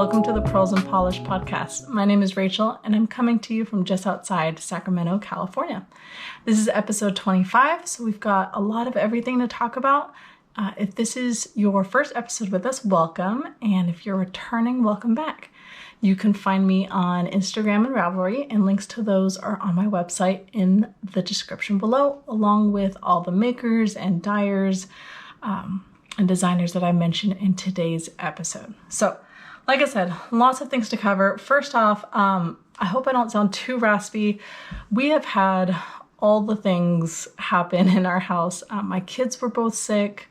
Welcome to the Pearls and Polish podcast. My name is Rachel, and I'm coming to you from just outside Sacramento, California. This is episode 25, so we've got a lot of everything to talk about. If this is your first episode with us, welcome, and if you're returning, welcome back. You can find me on Instagram and Ravelry, and links to those are on my website in the description below, along with all the makers and dyers and designers that I mentioned in today's episode. So, like I said, lots of things to cover. First off, I hope I don't sound too raspy. We have had all the things happen in our house. My kids were both sick.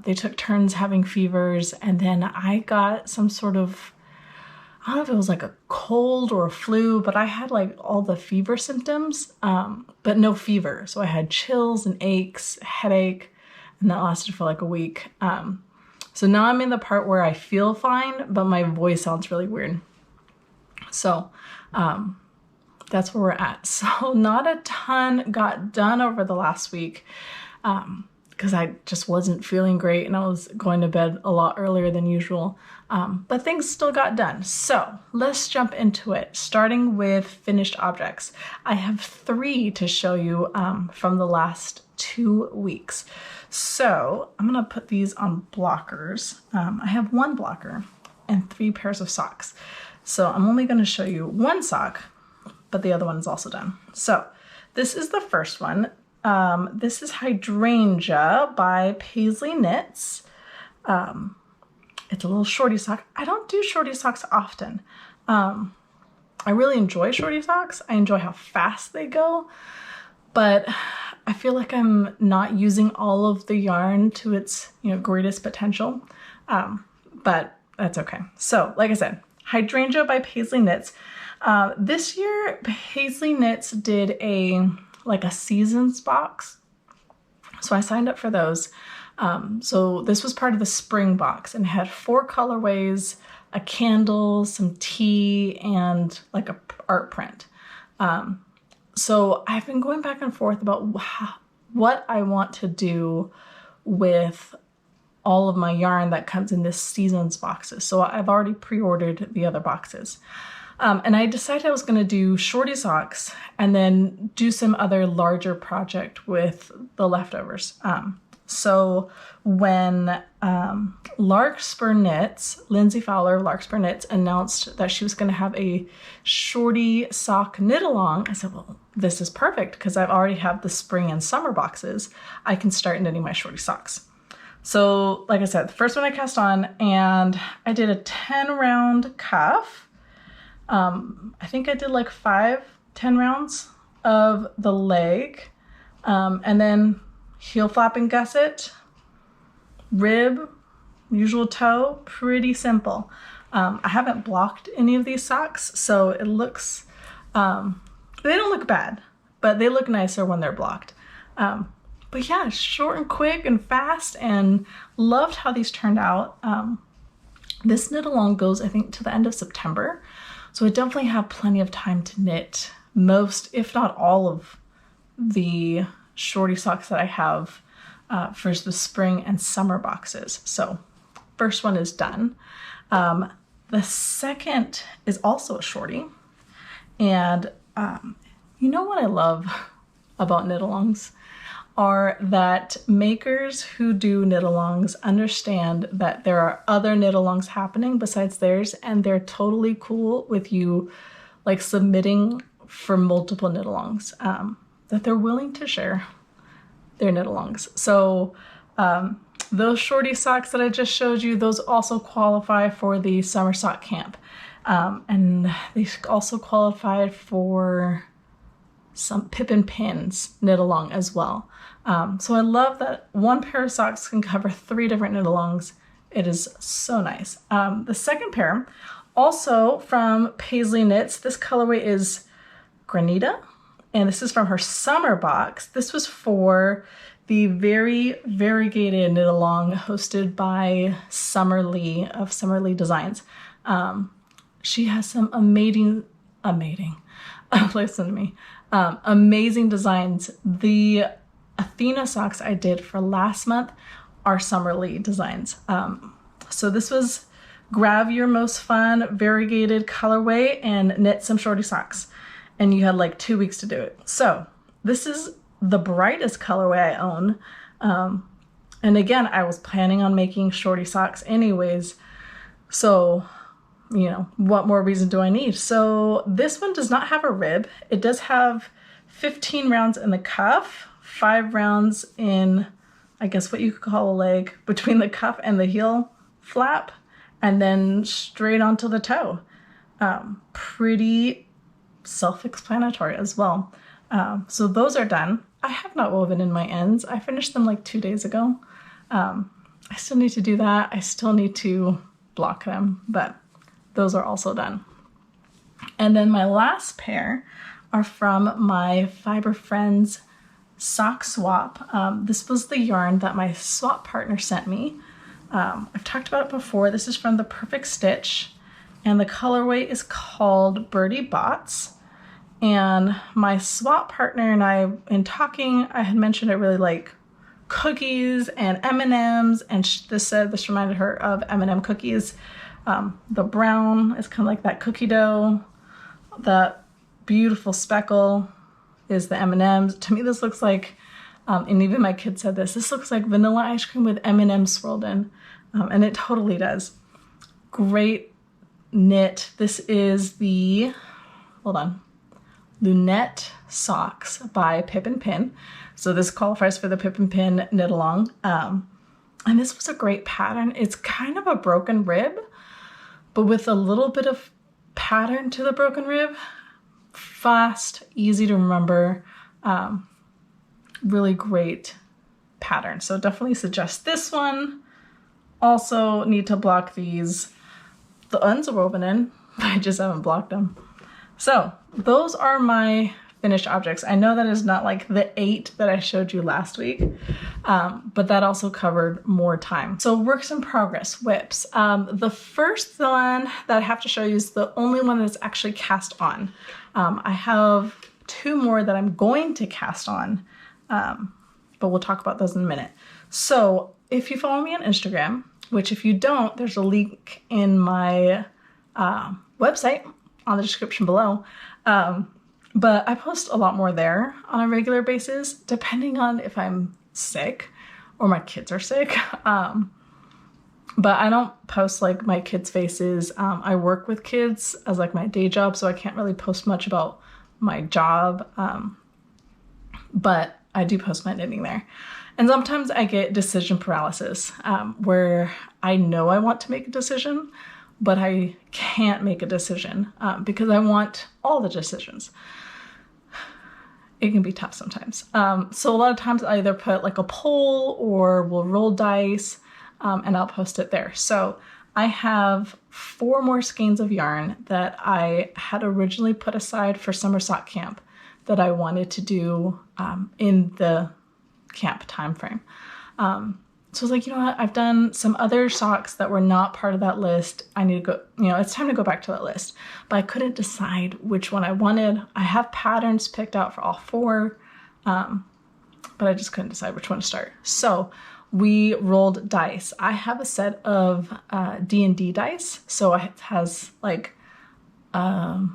They took turns having fevers, and then I got some sort of, I don't know if it was like a cold or a flu, but I had like all the fever symptoms, but no fever. So I had chills and aches, headache, and that lasted for like a week. So now I'm in the part where I feel fine, but my voice sounds really weird. So that's where we're at. So not a ton got done over the last week because I just wasn't feeling great and I was going to bed a lot earlier than usual. But things still got done. So let's jump into it, starting with finished objects. I have 3 to show you from the last 2 weeks. So I'm going to put these on blockers. I have 1 blocker and 3 pairs of socks. So I'm only going to show you 1 sock, but the other one is also done. So this is the first one. This is Hydrengea by Pasley Knits. It's a little shorty sock. I don't do shorty socks often. I really enjoy shorty socks. I enjoy how fast they go, but I feel like I'm not using all of the yarn to its, greatest potential. But that's okay. So, like I said, Hydrengea by Pasley Knits. This year, Pasley Knits did a seasons box. So I signed up for those. So this was part of the spring box and had 4 colorways, a candle, some tea, and like a art print. So I've been going back and forth about what I want to do with all of my yarn that comes in this seasons boxes. So I've already pre-ordered the other boxes. And I decided I was going to do shorty socks and then do some other larger project with the leftovers. So when Larkspur Knits, Lindsay Fowler, Larkspur Knits, announced that she was going to have a shorty sock knit along, I said, well, this is perfect because I've already have the spring and summer boxes. I can start knitting my shorty socks. So like I said, the first one I cast on, and I did a 10 round cuff. I think I did like 10 rounds of the leg, and then heel flap and gusset, rib, usual toe, pretty simple. I haven't blocked any of these socks, so it looks, they don't look bad, but they look nicer when they're blocked. But yeah, short and quick and fast, and loved how these turned out. This knit along goes, I think, to the end of September. So I definitely have plenty of time to knit most, if not all of the shorty socks that I have for the spring and summer boxes. So first one is done. The second is also a shorty. And you know what I love about knit-alongs are that makers who do knit-alongs understand that there are other knit-alongs happening besides theirs, and they're totally cool with you like submitting for multiple knit-alongs, that they're willing to share their knit-alongs. So those shorty socks that I just showed you, those also qualify for the summer sock camp. And they also qualified for some pip and pins knit along as well. So I love that 1 pair of socks can cover 3 different knit alongs. It is so nice. The second pair, also from Pasley Knits, this colorway is Granita, and this is from her summer box. This was for the very variegated knit along hosted by Summer Lee of Summer Lee Designs. She has some amazing, listen to me, amazing designs. The Athena socks I did for last month are Summer Lee designs. So this was grab your most fun variegated colorway and knit some shorty socks. And you had like 2 weeks to do it. So this is the brightest colorway I own. And again, I was planning on making shorty socks anyways. So, you know, what more reason do I need? So this one does not have a rib. It does have 15 rounds in the cuff, 5 rounds in, I guess what you could call a leg, between the cuff and the heel flap, and then straight onto the toe. Pretty self-explanatory as well. So those are done. I have not woven in my ends. I finished them like 2 days ago. I still need to do that. I still need to block them, but those are also done. And then my last pair are from my Fiber Friends sock swap. This was the yarn that my swap partner sent me. I've talked about it before. This is from the Perfect Stitch, and the colorway is called Bertie Bots. And my swap partner and I, in talking, I had mentioned I really like cookies and M&Ms, and this reminded her of M&M cookies. The brown is kind of like that cookie dough. The beautiful speckle is the M&Ms. To me, this looks like, and even my kid said this looks like vanilla ice cream with M&Ms swirled in. And it totally does. Great knit. This is the, hold on, Lunette Socks by Pip and Pin. So this qualifies for the Pip and Pin knit along. And this was a great pattern. It's kind of a broken rib, but with a little bit of pattern to the broken rib. Fast, easy to remember, really great pattern. So definitely suggest this one. Also need to block these. The ends are woven in, but I just haven't blocked them. So those are my finished objects. I know that is not like the 8 that I showed you last week, but that also covered more time. So works in progress, whips. The first one that I have to show you is the only one that's actually cast on. I have 2 more that I'm going to cast on, but we'll talk about those in a minute. So if you follow me on Instagram, which if you don't, there's a link in my website on the description below. But I post a lot more there on a regular basis, depending on if I'm sick or my kids are sick. But I don't post like my kids' faces. I work with kids as like my day job, so I can't really post much about my job. But I do post my knitting there. And sometimes I get decision paralysis, where I know I want to make a decision, but I can't make a decision because I want all the decisions. It can be tough sometimes. So a lot of times I either put like a poll or we'll roll dice, and I'll post it there. So I have 4 more skeins of yarn that I had originally put aside for summer sock camp that I wanted to do in the camp timeframe. So I was like, you know what? I've done some other socks that were not part of that list. I need to go, you know, it's time to go back to that list. But I couldn't decide which one I wanted. I have patterns picked out for all 4, but I just couldn't decide which one to start. So we rolled dice. I have a set of D&D dice. So it has like a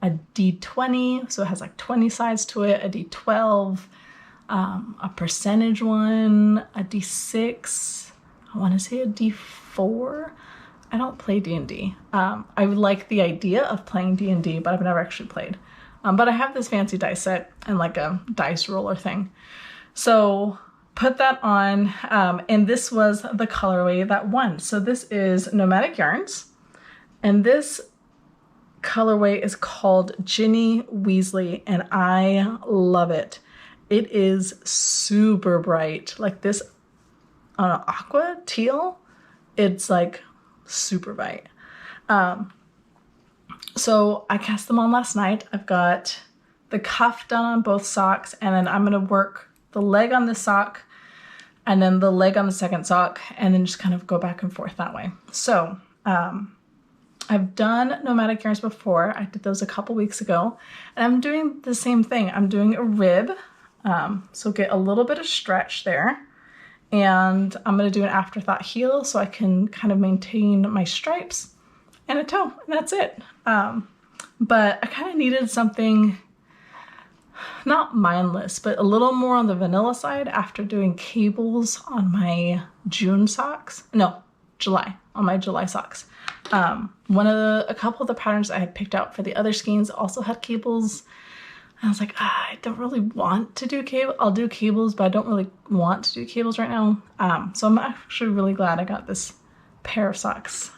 D20. So it has like 20 sides to it, a D12, a percentage one, a D6, I want to say a D4. I don't play D&D. I would like the idea of playing D&D, but I've never actually played. But I have this fancy dice set and like a dice roller thing. So put that on, and this was the colorway that won. So this is Nomadic yarns, and this colorway is called Ginny Weasley, and I love it. It is super bright, like this aqua teal. It's like super bright. So I cast them on last night. I've got the cuff done on both socks, and then I'm gonna work the leg on this sock and then the leg on the second sock, and then just kind of go back and forth that way. So I've done nomadic yarns before. I did those a couple weeks ago, and I'm doing the same thing. I'm doing a rib. So get a little bit of stretch there, And I'm going to do an afterthought heel so I can kind of maintain my stripes and a toe, and that's it. But I kind of needed something not mindless, but a little more on the vanilla side after doing cables on my June socks. No, July, on my July socks. A couple of the patterns I had picked out for the other skeins also had cables. I was like, I don't really want to do cable. I'll do cables, but I don't really want to do cables right now. So I'm actually really glad I got this pair of socks.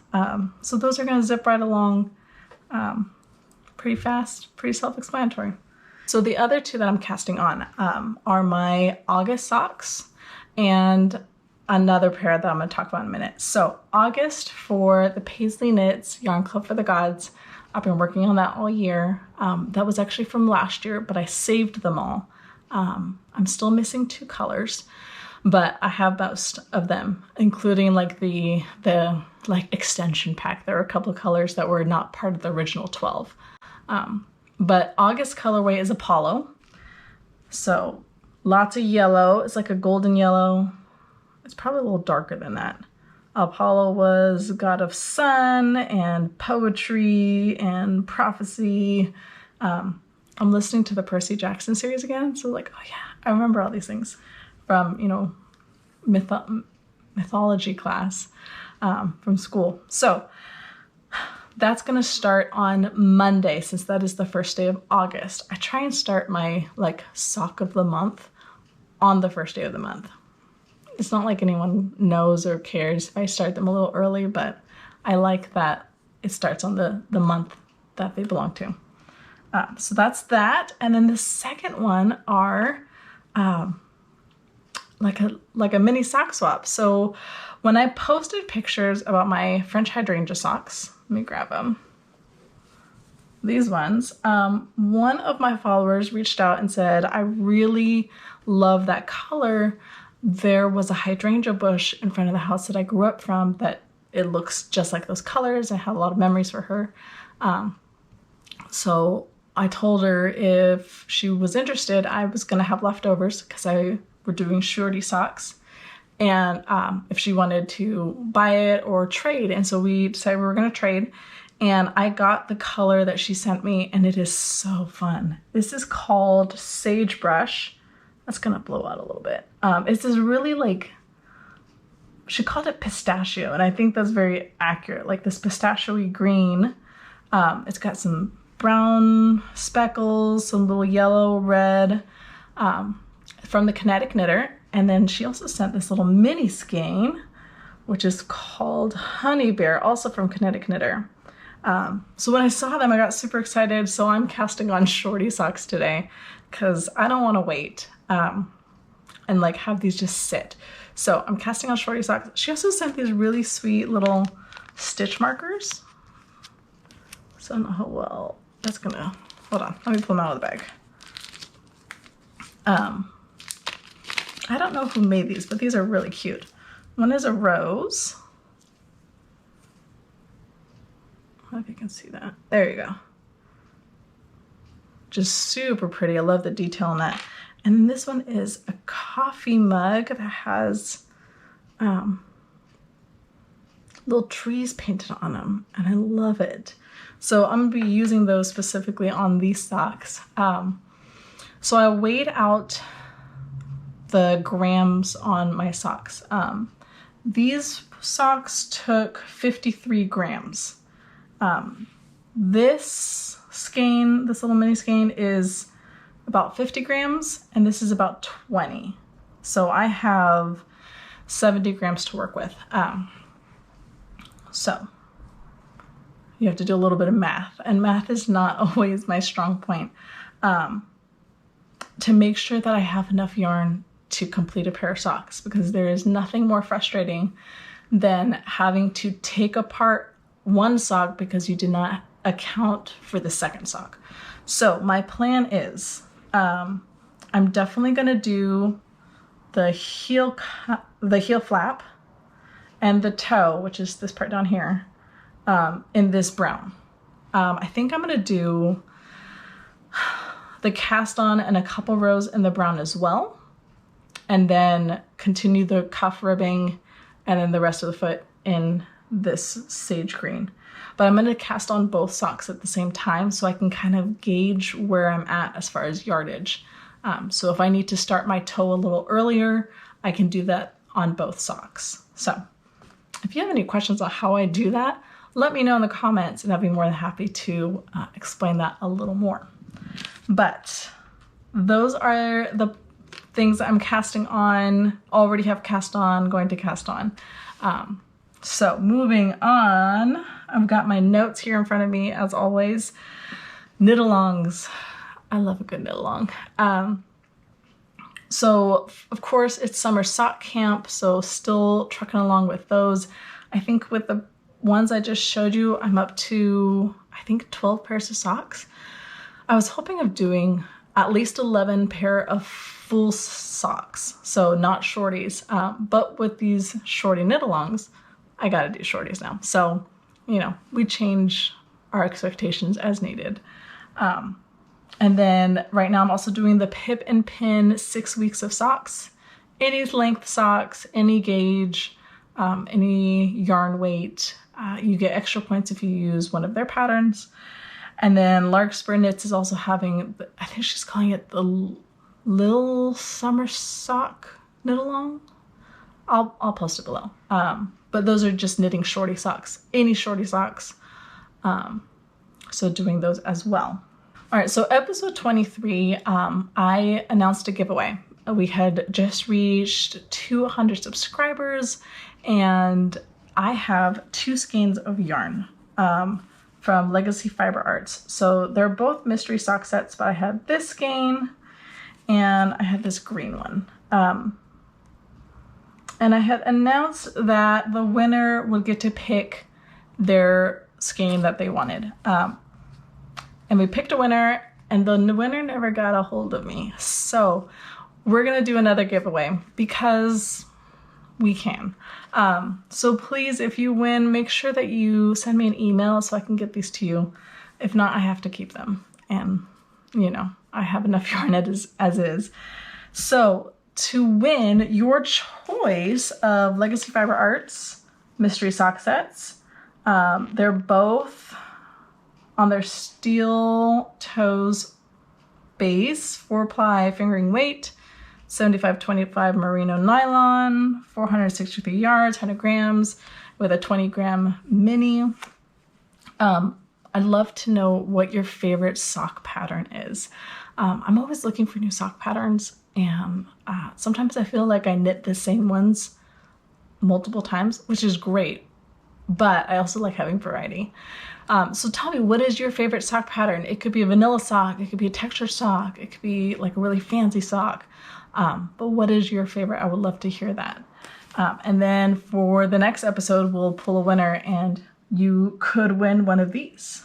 So those are going to zip right along pretty fast, pretty self-explanatory. So the other two that I'm casting on are my August socks and another pair that I'm going to talk about in a minute. So August for the Pasley Knits Yarn Club for the Gods. I've been working on that all year. That was actually from last year, but I saved them all. I'm still missing 2 colors, but I have most of them, including like the like extension pack. There were a couple of colors that were not part of the original 12. But August colorway is Apollo. So lots of yellow. It's like a golden yellow. It's probably a little darker than that. Apollo was god of sun and poetry and prophecy. I'm listening to the Percy Jackson series again. So like, oh yeah, I remember all these things from, mythology class from school. So that's going to start on Monday, since that is the first day of August. I try and start my sock of the month on the first day of the month. It's not like anyone knows or cares if I start them a little early, but I like that it starts on the month that they belong to. So that's that. And then the second one are like a mini sock swap. So when I posted pictures about my French hydrangea socks, let me grab them. These ones. One of my followers reached out and said, I really love that color. There was a hydrangea bush in front of the house that I grew up from that it looks just like those colors. I had a lot of memories for her. So I told her if she was interested, I was going to have leftovers because we're doing Shorty socks. And if she wanted to buy it or trade. And so we decided we were going to trade. And I got the color that she sent me, and it is so fun. This is called Sagebrush. That's going to blow out a little bit. It's this really she called it pistachio, and I think that's very accurate. Like this pistachio-y green. It's got some brown speckles, some little yellow, red from the Kinetic knitter. And then she also sent this little mini skein, which is called Honey Bear, also from Kinetic knitter. So when I saw them, I got super excited. So I'm casting on Shorty socks today because I don't want to wait and have these just sit. So I'm casting on Shorty socks. She also sent these really sweet little stitch markers. So I don't know how well that's gonna, hold on, let me pull them out of the bag. I don't know who made these, but these are really cute. One is a rose. I don't know if you can see that. There you go. Just super pretty. I love the detail on that. And then this one is a coffee mug that has little trees painted on them, and I love it. So I'm gonna be using those specifically on these socks. So I weighed out the grams on my socks. These socks took 53 grams. This skein, this little mini skein, is about 50 grams, and this is about 20. So I have 70 grams to work with. So you have to do a little bit of math, and math is not always my strong point. To make sure that I have enough yarn to complete a pair of socks, because there is nothing more frustrating than having to take apart one sock because you did not account for the second sock. So my plan is, I'm definitely gonna do the heel flap and the toe, which is this part down here, in this brown. I think I'm gonna do the cast on and a couple rows in the brown as well. and then continue the cuff ribbing and then the rest of the foot in this sage green. But I'm going to cast on both socks at the same time so I can kind of gauge where I'm at as far as yardage. So if I need to start my toe a little earlier, I can do that on both socks. So if you have any questions on how I do that, let me know in the comments and I'll be more than happy to explain that a little more. But those are the things I'm casting on, already have cast on, going to cast on. So moving on, I've got my notes here in front of me as always. Knit-alongs. I love a good knit-along. So of course it's summer sock camp, so still trucking along with those. I think with the ones I just showed you, I'm up to, I think 12 pairs of socks. I was hoping of doing at least 11 pair of full socks, so not shorties. But with these shorty knit-alongs, I gotta do shorties now. So, you know, we change our expectations as needed. And then right now I'm also doing the pip and pin 6 weeks of socks. Any length socks, any gauge, any yarn weight. You get extra points if you use one of their patterns. And then Larkspur Knits is also having, I think she's calling it the Lil Summer Sock Knit-along. I'll post it below. But those are just knitting shorty socks, any shorty socks. So doing those as well. All right, so episode 23, I announced a giveaway. We had just reached 200 subscribers and I have 2 skeins of yarn from Legacy Fiber Arts. So they're both mystery sock sets, but I had this skein and I had this green one. And I had announced that the winner would get to pick their skein that they wanted. And we picked a winner and the winner never got a hold of me. So we're gonna do another giveaway because we can. So please, if you win, make sure that you send me an email so I can get these to you. If not, I have to keep them. And you know, I have enough yarn as is. So to win your choice of Legacy Fiber Arts mystery sock sets, they're both on their steel toes base, 4-ply fingering weight, 75/25 merino nylon, 463 yards, 100 grams with a 20-gram mini. I'd love to know what your favorite sock pattern is. I'm always looking for new sock patterns, and sometimes I feel like I knit the same ones multiple times, which is great, but I also like having variety. So tell me, what is your favorite sock pattern? It could be a vanilla sock, it could be a textured sock, it could be like a really fancy sock. But what is your favorite? I would love to hear that. And then for the next episode, we'll pull a winner and you could win one of these.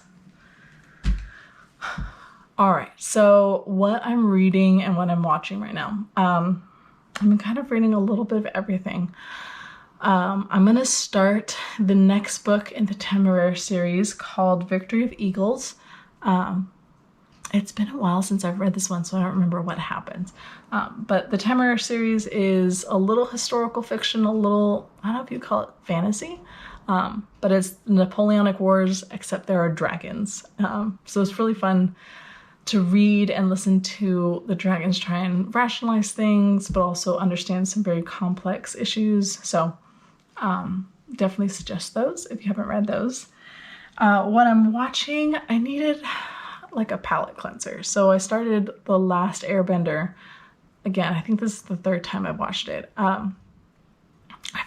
All right, so what I'm reading and what I'm watching right now. I'm kind of reading a little bit of everything. I'm gonna start the next book in the Temeraire series called Victory of Eagles. It's been a while since I've read this one, so I don't remember what happens. But the Temeraire series is a little historical fiction, a little, I don't know if you call it fantasy, but it's the Napoleonic Wars, except there are dragons. So it's really fun to read and listen to the dragons try and rationalize things, but also understand some very complex issues. So definitely suggest those if you haven't read those. What I'm watching, I needed like a palate cleanser. So I started The Last Airbender. Again, I think this is the 3rd time I've watched it. I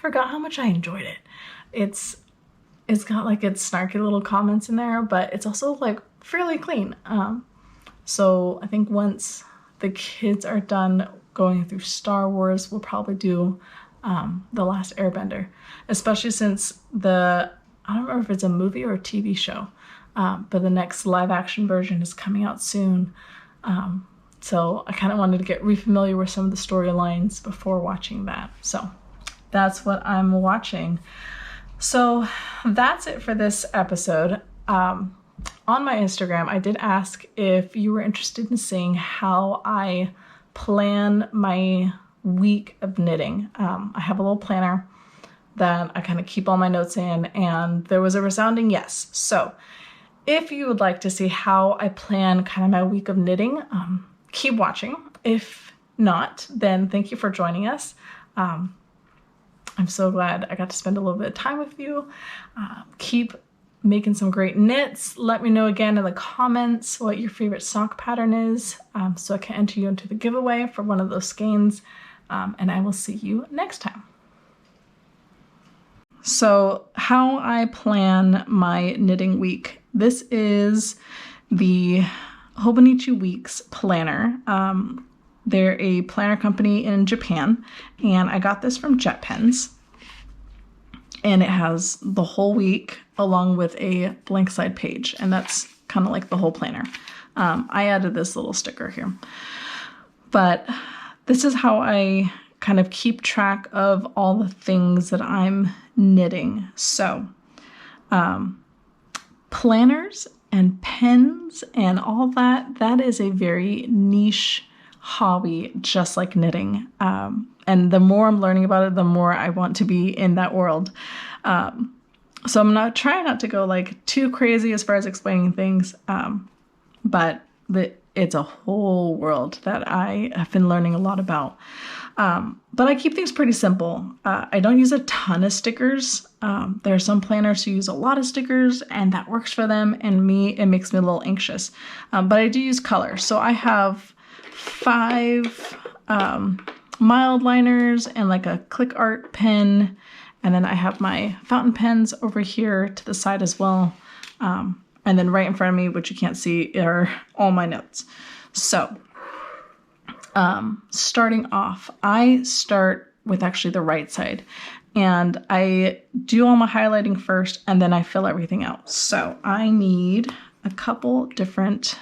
forgot how much I enjoyed it. It's got like its snarky little comments in there, but it's also like fairly clean. So I think once the kids are done going through Star Wars, we'll probably do The Last Airbender, especially since I don't remember if it's a movie or a TV show, but the next live action version is coming out soon. So I kind of wanted to get refamiliar with some of the storylines before watching that. So that's what I'm watching. So that's it for this episode. On my Instagram, I did ask if you were interested in seeing how I plan my week of knitting. I have a little planner that I kind of keep all my notes in, and there was a resounding yes. So if you would like to see how I plan kind of my week of knitting, keep watching. If not, then thank you for joining us. I'm so glad I got to spend a little bit of time with you. Keep making some great knits. Let me know again in the comments what your favorite sock pattern is, so I can enter you into the giveaway for one of those skeins, and I will see you next time. So how I plan my knitting week. This is the Hobonichi Weeks planner. They're a planner company in Japan, and I got this from Jet Pens. And it has the whole week along with a blank side page, and that's kind of like the whole planner. I added this little sticker here. But this is how I kind of keep track of all the things that I'm knitting. So planners and pens and all that is a very niche hobby, just like knitting. And the more I'm learning about it, the more I want to be in that world. So I'm not trying not to go like too crazy as far as explaining things, but it's a whole world that I have been learning a lot about. But I keep things pretty simple. I don't use a ton of stickers. There are some planners who use a lot of stickers, and that works for them. And me, it makes me a little anxious. But I do use color. So I have 5 mild liners and like a click art pen. And then I have my fountain pens over here to the side as well. And then right in front of me, which you can't see, are all my notes. So starting off, I start with actually the right side, and I do all my highlighting first, and then I fill everything out. So I need a couple different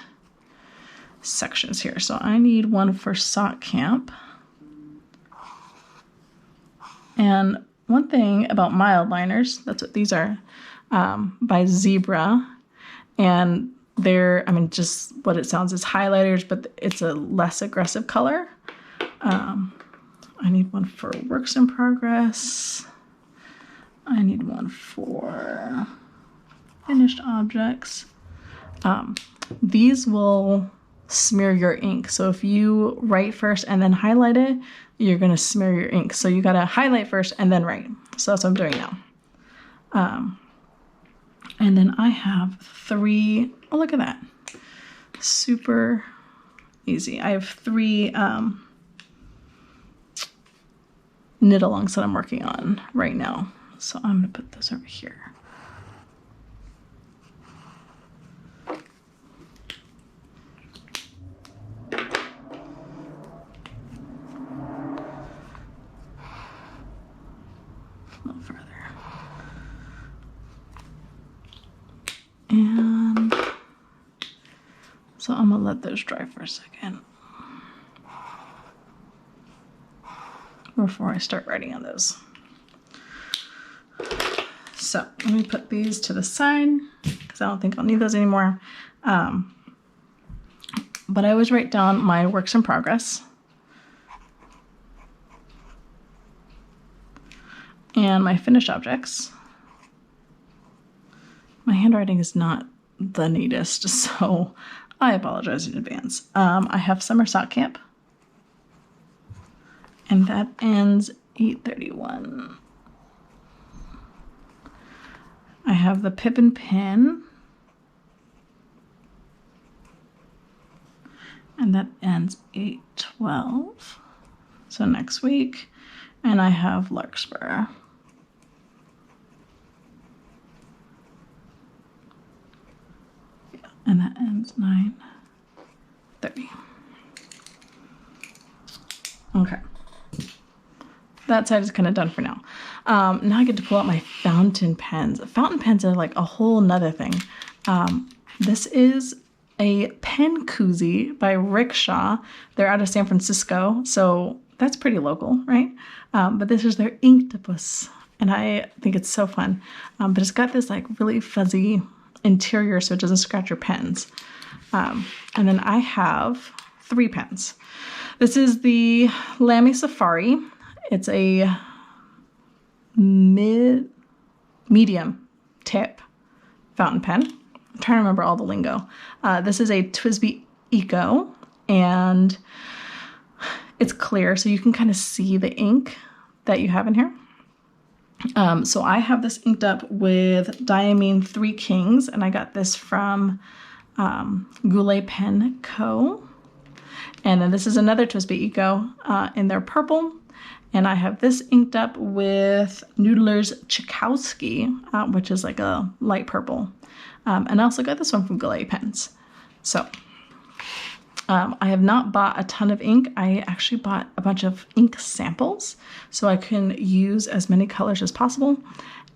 sections here. So I need one for sock camp. And one thing about mild liners, that's what these are, by Zebra, and they're, just what it sounds is highlighters, but it's a less aggressive color. I need one for works in progress. I need one for finished objects. These will smear your ink. So if you write first and then highlight it, you're going to smear your ink. So you got to highlight first and then write. So that's what I'm doing now. And then I have 3, oh, look at that. Super easy. I have 3 knit alongs that I'm working on right now. So I'm going to put this over here. A little further. And so I'm gonna let those dry for a second before I start writing on those. So let me put these to the side because I don't think I'll need those anymore. But I always write down my works in progress and my finished objects. My handwriting is not the neatest, so I apologize in advance. I have summer sock camp, and that ends 8/31. I have the pip and pin, and that ends 8/12. So next week, and I have Larkspur. And that ends 9/30. Okay. That side is kind of done for now. Now I get to pull out my fountain pens. Fountain pens are like a whole nother thing. This is a pen koozie by Rickshaw. They're out of San Francisco, so that's pretty local, right? But this is their Inktopus, and I think it's so fun. But it's got this like really fuzzy interior so it doesn't scratch your pens. And then I have 3 pens. This is the Lamy Safari. It's a medium tip fountain pen. I'm trying to remember all the lingo. This is a TWSBI Eco, and it's clear, so you can kind of see the ink that you have in here. So I have this inked up with Diamine 3 Kings, and I got this from Goulet Pen Co. And then this is another TWSBI Eco in their purple. And I have this inked up with Noodler's Tchaikovsky, which is like a light purple. And I also got this one from Goulet Pens. So I have not bought a ton of ink. I actually bought a bunch of ink samples so I can use as many colors as possible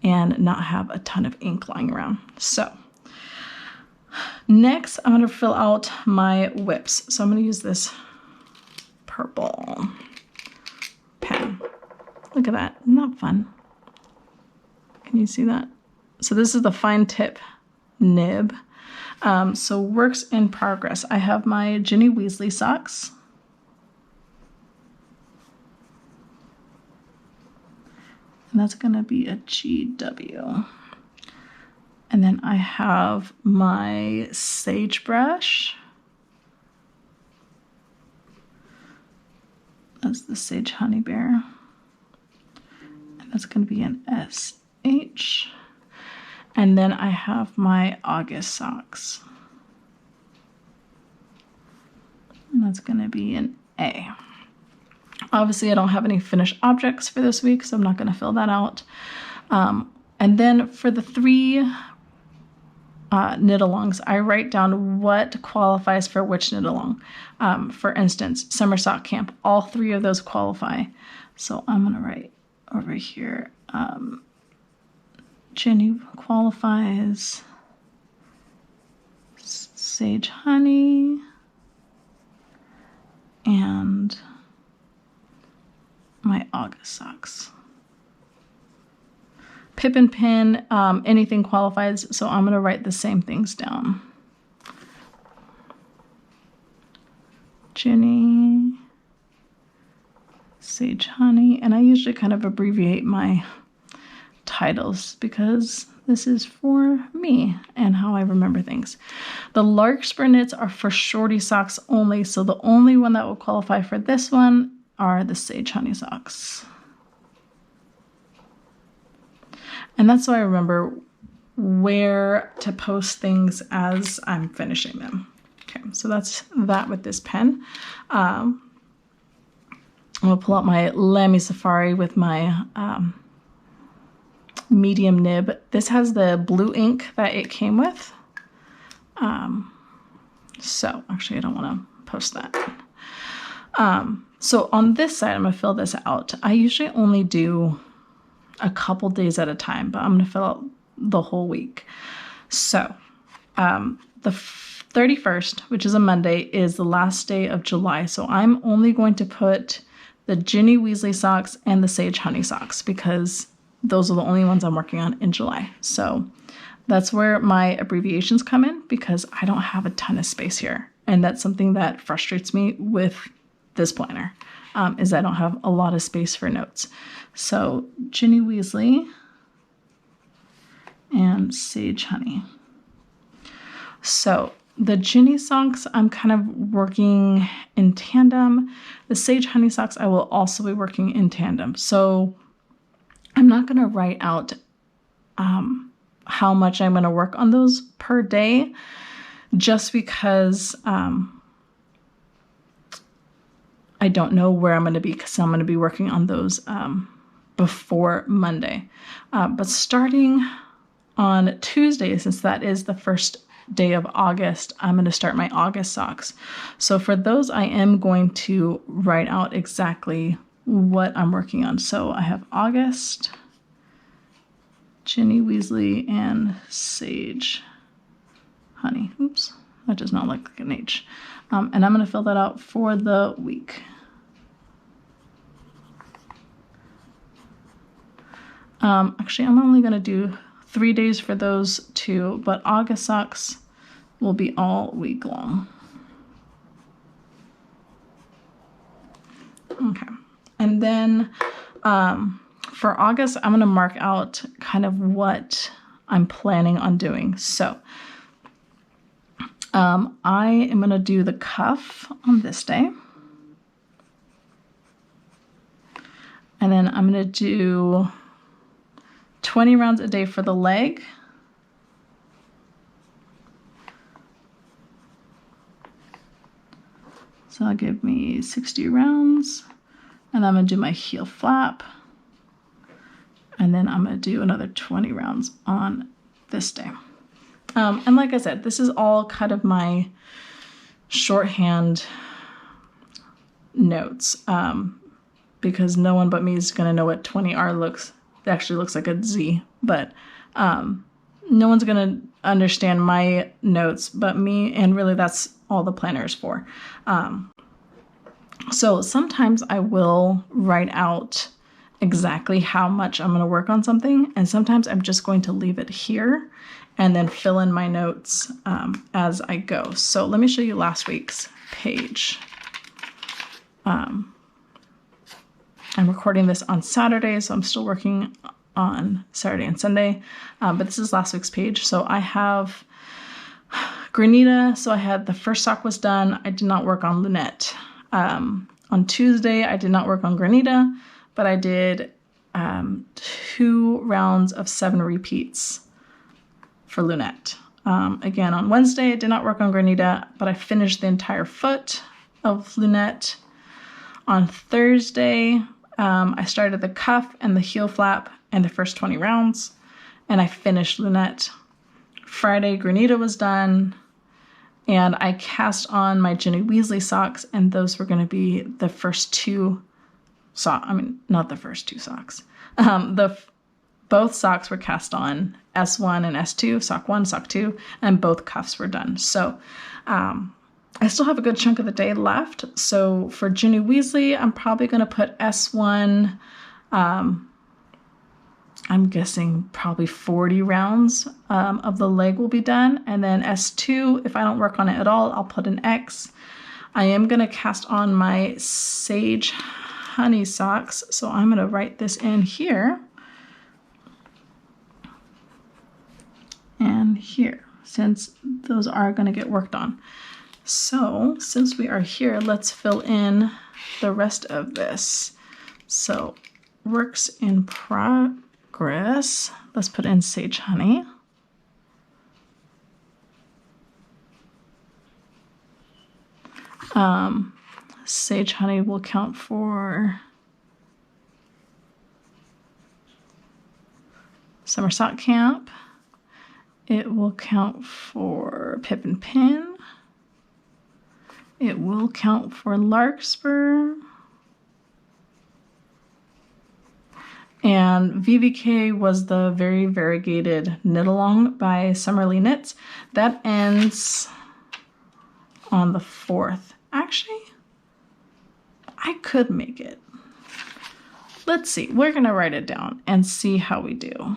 and not have a ton of ink lying around. So next, I'm going to fill out my whips. So I'm going to use this purple pen. Look at that. Isn't that fun? Can you see that? So this is the fine tip nib. So works in progress. I have my Ginny Weasley socks. And that's going to be a GW. And then I have my sagebrush. That's the Sage Honey Bear. And that's going to be an SH. And then I have my August socks. And that's going to be an A. Obviously, I don't have any finished objects for this week, so I'm not going to fill that out. And then for the 3 knit-alongs, I write down what qualifies for which knit-along. For instance, Summer Sock Camp, all 3 of those qualify. So I'm going to write over here, Ginny qualifies, Sage Honey, and my August socks. Pip and pin, anything qualifies, so I'm going to write the same things down. Ginny, Sage Honey, and I usually kind of abbreviate my titles because this is for me and how I remember things. The Larkspur knits are for Shorty socks only, so the only one that will qualify for this one are the Sage Honey socks. And that's so I remember where to post things as I'm finishing them. Okay, so that's that with this pen. I'm gonna pull out my Lamy Safari with my medium nib. This has the blue ink that it came with. So actually I don't want to post that. So on this side, I'm gonna fill this out. I usually only do a couple days at a time, but I'm gonna fill out the whole week. So the 31st, which is a Monday, is the last day of July. So I'm only going to put the Ginny Weasley socks and the Sage Honey socks because those are the only ones I'm working on in July. So that's where my abbreviations come in because I don't have a ton of space here. And that's something that frustrates me with this planner, is I don't have a lot of space for notes. So Ginny Weasley and Sage Honey. So the Ginny socks, I'm kind of working in tandem. The Sage Honey socks, I will also be working in tandem. So I'm not going to write out how much I'm going to work on those per day, just because I don't know where I'm going to be, because I'm going to be working on those before Monday. But starting on Tuesday, since that is the first day of August, I'm going to start my August socks. So for those, I am going to write out exactly what I'm working on. So I have August, Ginny Weasley, and Sage Honey. Oops, that does not look like an H. And I'm going to fill that out for the week. Actually, I'm only going to do 3 days for those 2, but August socks will be all week long. And then for August, I'm going to mark out kind of what I'm planning on doing. So I am going to do the cuff on this day. And then I'm going to do 20 rounds a day for the leg. So that'll give me 60 rounds. And I'm going to do my heel flap. And then I'm going to do another 20 rounds on this day. And like I said, this is all kind of my shorthand notes, because no one but me is going to know what 20R looks. It actually looks like a Z, but no one's going to understand my notes but me, and really that's all the planner is for. So sometimes I will write out exactly how much I'm going to work on something, and sometimes I'm just going to leave it here and then fill in my notes as I go. So let me show you last week's page. I'm recording this on Saturday, so I'm still working on Saturday and Sunday, but this is last week's page. So I have Granita. So I had the first sock was done. I did not work on Lunette. On Tuesday, I did not work on Granita, but I did 2 rounds of 7 repeats for Lunette. Again, on Wednesday, I did not work on Granita, but I finished the entire foot of Lunette. On Thursday, I started the cuff and the heel flap and the first 20 rounds, and I finished Lunette. Friday, Granita was done, and I cast on my Ginny Weasley socks, and those were going to be the first 2 socks. I mean, not the first 2 socks. Both socks were cast on, S1 and S2, sock 1, sock 2, and both cuffs were done. So I still have a good chunk of the day left. So for Ginny Weasley, I'm probably going to put S1, I'm guessing probably 40 rounds of the leg will be done. And then S2, if I don't work on it at all, I'll put an X. I am going to cast on my Sage Honey socks. So I'm going to write this in here and here, since those are going to get worked on. So since we are here, let's fill in the rest of this. So works in progress. Let's put in Sage Honey. Sage Honey will count for Summer Sock Camp. It will count for Pip and Pin. It will count for Larkspur. And VVK was the very variegated knit along by Summerly Knits. That ends on the 4th. Actually, I could make it. Let's see. We're going to write it down and see how we do.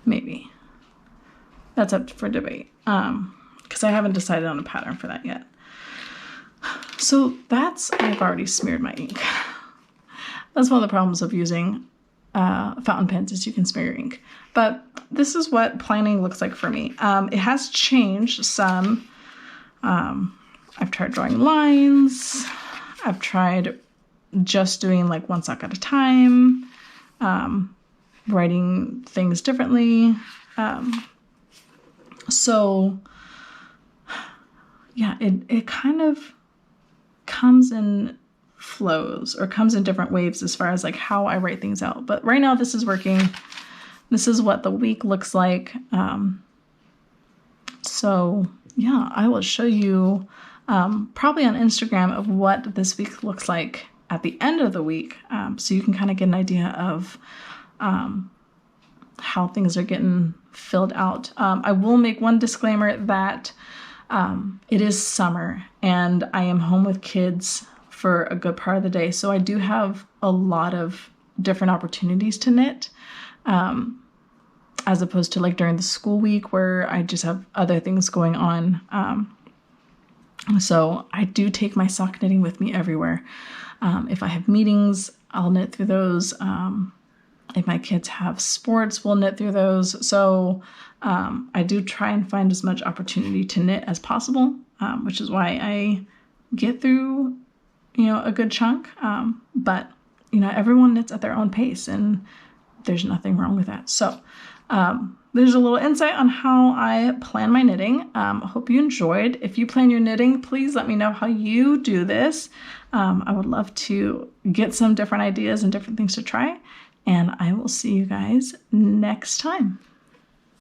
Maybe. That's up for debate, because I haven't decided on a pattern for that yet. So I've already smeared my ink. That's one of the problems of using fountain pens, is you can smear your ink. But this is what planning looks like for me. It has changed some. I've tried drawing lines. I've tried just doing like one sock at a time, writing things differently. So yeah, it kind of comes in flows, or comes in different waves as far as like how I write things out. But right now this is working. This is what the week looks like. So yeah, I will show you probably on Instagram of what this week looks like at the end of the week. So you can kind of get an idea of how things are getting filled out. I will make one disclaimer that it is summer and I am home with kids for a good part of the day. So I do have a lot of different opportunities to knit, as opposed to like during the school week where I just have other things going on. So I do take my sock knitting with me everywhere. If I have meetings, I'll knit through those. If my kids have sports, we'll knit through those. So I do try and find as much opportunity to knit as possible, which is why I get through, a good chunk. But, everyone knits at their own pace, and there's nothing wrong with that. So there's a little insight on how I plan my knitting. Hope you enjoyed. If you plan your knitting, please let me know how you do this. I would love to get some different ideas and different things to try. And I will see you guys next time.